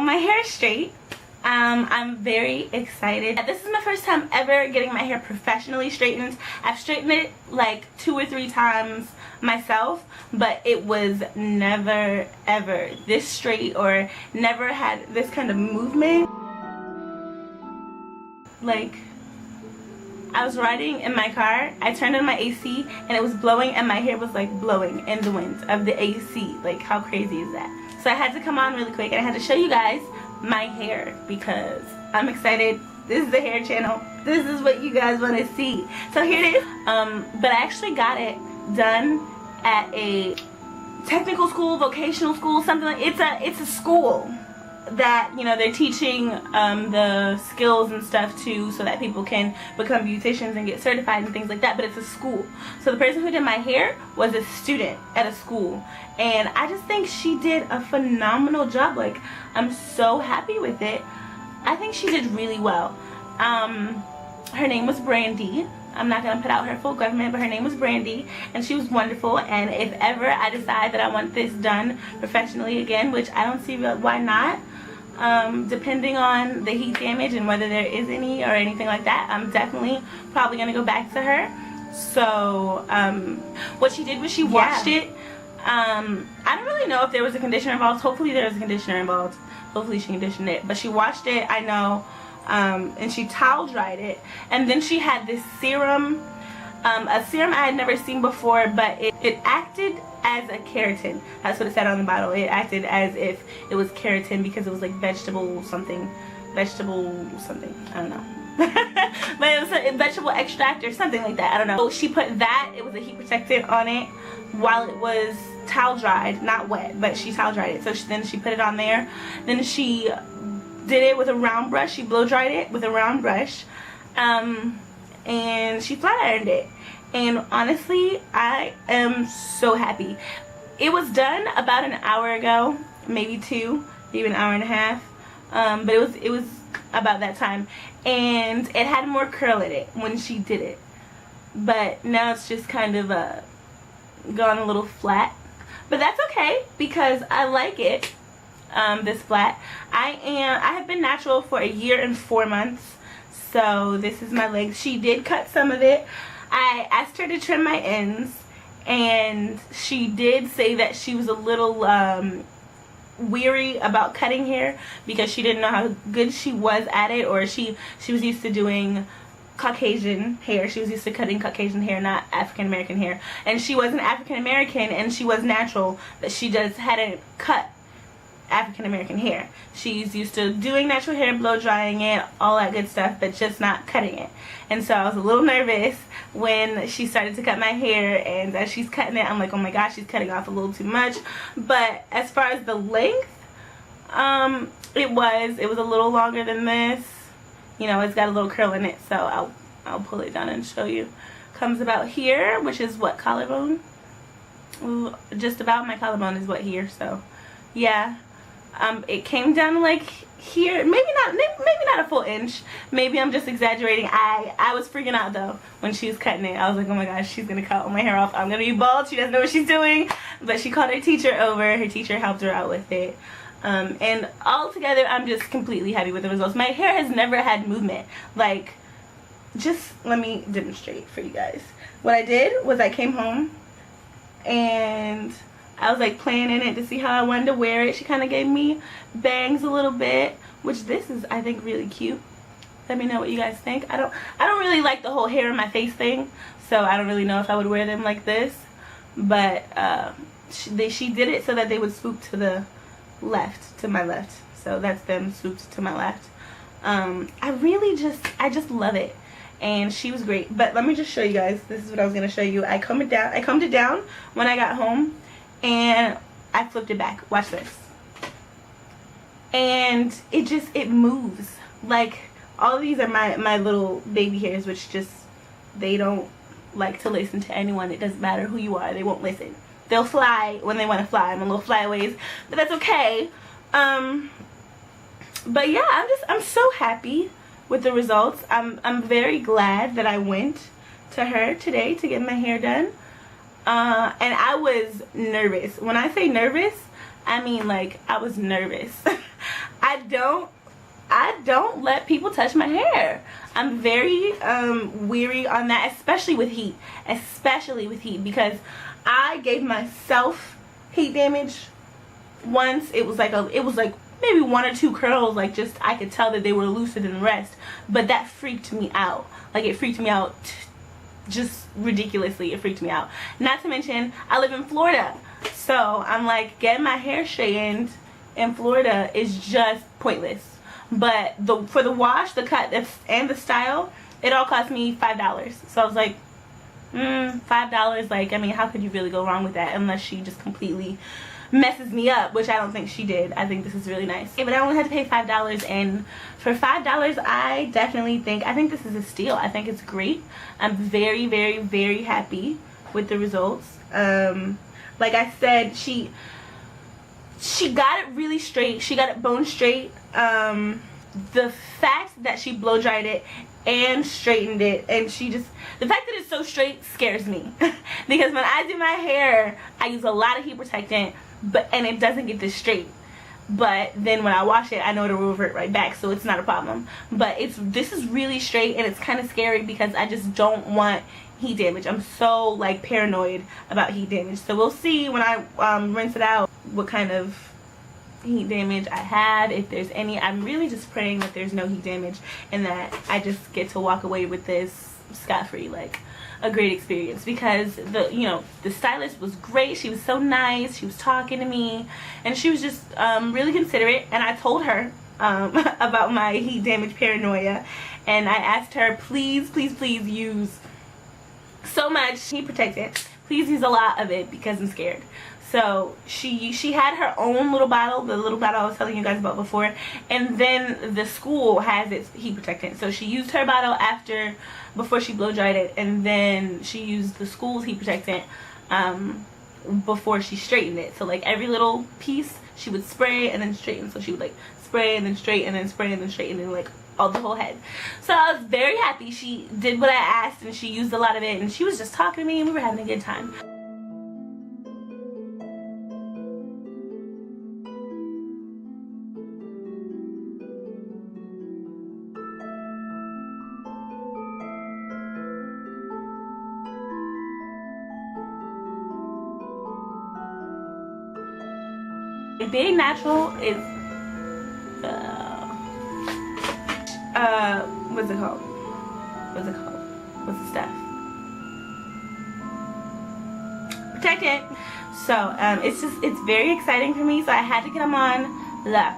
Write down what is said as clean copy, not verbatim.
my hair is straight. I'm very excited. This is my first time ever getting my hair professionally straightened. I've straightened it like 2 or 3 times myself, but it was never ever this straight or never had this kind of movement. Like, I was riding in my car, I turned on my AC and it was blowing and my hair was like blowing in the wind of the AC. Like, how crazy is that? So I had to come on really quick and I had to show you guys my hair because I'm excited. This is the hair channel. This is what you guys want to see. So here it is. But I actually got it done at a technical school, vocational school, something like it's a school that, you know, they're teaching the skills and stuff too, so that people can become beauticians and get certified and things like that. But it's a school, so the person who did my hair was a student at a school, and I just think she did a phenomenal job. Like, I'm so happy with it. I think she did really well. Her name was Brandy. I'm not gonna put out her full government, but her name was Brandy, and she was wonderful. And if ever I decide that I want this done professionally again, which I don't see why not, depending on the heat damage and whether there is any or anything like that, I'm definitely probably gonna go back to her. So what she did was she washed it. I don't really know if there was a conditioner involved. Hopefully there was a conditioner involved. Hopefully she conditioned it, but she washed it, I know. And she towel dried it, and then she had this serum, a serum I had never seen before, but it acted as a keratin. That's what it said on the bottle. It acted as if it was keratin because it was like vegetable something, I don't know. But it was a vegetable extract or something like that, I don't know. So she put that, it was a heat protectant on it while it was towel dried, not wet, but she towel dried it. So then she put it on there. Then she did it with a round brush. She blow dried it with a round brush, and she flat ironed it. And honestly, I am so happy. It was done about an hour ago, maybe 2, maybe an hour and a half, but it was about that time, and it had more curl in it when she did it, but now it's just kind of gone a little flat, but that's okay because I like it. This flat. I have been natural for 1 year and 4 months, so this is my legs. She did cut some of it. I asked her to trim my ends, and she did say that she was a little weary about cutting hair because she didn't know how good she was at it, or she was used to doing Caucasian hair. She was used to cutting Caucasian hair, not African American hair, and she wasn't African American and she was natural, but she just hadn't cut African American hair. She's used to doing natural hair, blow drying it, all that good stuff, but just not cutting it. And so I was a little nervous when she started to cut my hair, and as she's cutting it, I'm like, oh my gosh, she's cutting off a little too much. But as far as the length, it was a little longer than this. You know, it's got a little curl in it, so I'll pull it down and show you. Comes about here, which is what, collarbone? Ooh, just about my collarbone is what here, so yeah. It came down like here, maybe not a full inch. Maybe I'm just exaggerating. I was freaking out though when she was cutting it. I was like, oh my gosh, she's gonna cut all my hair off. I'm gonna be bald. She doesn't know what she's doing. But she called her teacher over. Her teacher helped her out with it. And altogether, I'm just completely happy with the results. My hair has never had movement. Like, just let me demonstrate for you guys. What I did was I came home and I was like playing in it to see how I wanted to wear it. She kind of gave me bangs a little bit, which this is, I think, really cute. Let me know what you guys think. I don't really like the whole hair in my face thing, so I don't really know if I would wear them like this. But she did it so that they would swoop to the left, to my left. So that's them swooped to my left. I just love it, and she was great. But let me just show you guys. This is what I was gonna show you. I combed it down when I got home, and I flipped it back. Watch this. And it moves. Like, all of these are my little baby hairs, which just, they don't like to listen to anyone. It doesn't matter who you are, they won't listen. They'll fly when they want to fly. I'm a little flyaways, but that's okay. But yeah, I'm so happy with the results. I'm very glad that I went to her today to get my hair done. And I was nervous. When I say nervous, I mean like I was nervous. I don't let people touch my hair. I'm very weary on that, especially with heat. Especially with heat, because I gave myself heat damage once. It was like maybe 1 or 2 curls, like just I could tell that they were looser than the rest, but that freaked me out. Like it freaked me out just ridiculously. It freaked me out. Not to mention I live in Florida, so I'm like, getting my hair straightened in Florida is just pointless. But for the wash, the cut, and the style, it all cost me $5. So I was like, $5, like, I mean, how could you really go wrong with that, unless she just completely messes me up, which I don't think she did. I think this is really nice. Okay, but I only had to pay $5, and for $5 I think this is a steal. I think it's great. I'm very, very, very happy with the results. Like I said, she got it really straight. She got it bone straight. The fact that she blow dried it and straightened it, and the fact that it's so straight scares me. Because when I do my hair, I use a lot of heat protectant, and it doesn't get this straight. But then when I wash it, I know it'll revert right back, so it's not a problem. But this is really straight, and it's kind of scary because I just don't want heat damage. I'm so like paranoid about heat damage. So we'll see when I rinse it out what kind of heat damage I had, if there's any. I'm really just praying that there's no heat damage and that I just get to walk away with this scot-free, like a great experience, because the stylist was great. She was so nice. She was talking to me, and she was just really considerate. And I told her about my heat damage paranoia, and I asked her, please, please, please use so much heat protectant. Please use a lot of it because I'm scared. So she had her own little bottle, the little bottle I was telling you guys about before, and then the school has its heat protectant. So she used her bottle before she blow dried it, and then she used the school's heat protectant before she straightened it. So like every little piece she would spray and then straighten. So she would like spray and then straighten and then spray and then straighten, and like all the whole head. So I was very happy. She did what I asked, and she used a lot of it, and she was just talking to me, and we were having a good time. Being natural is what's it called? What's the stuff? Protectant. So it's very exciting for me, so I had to get them on. Look.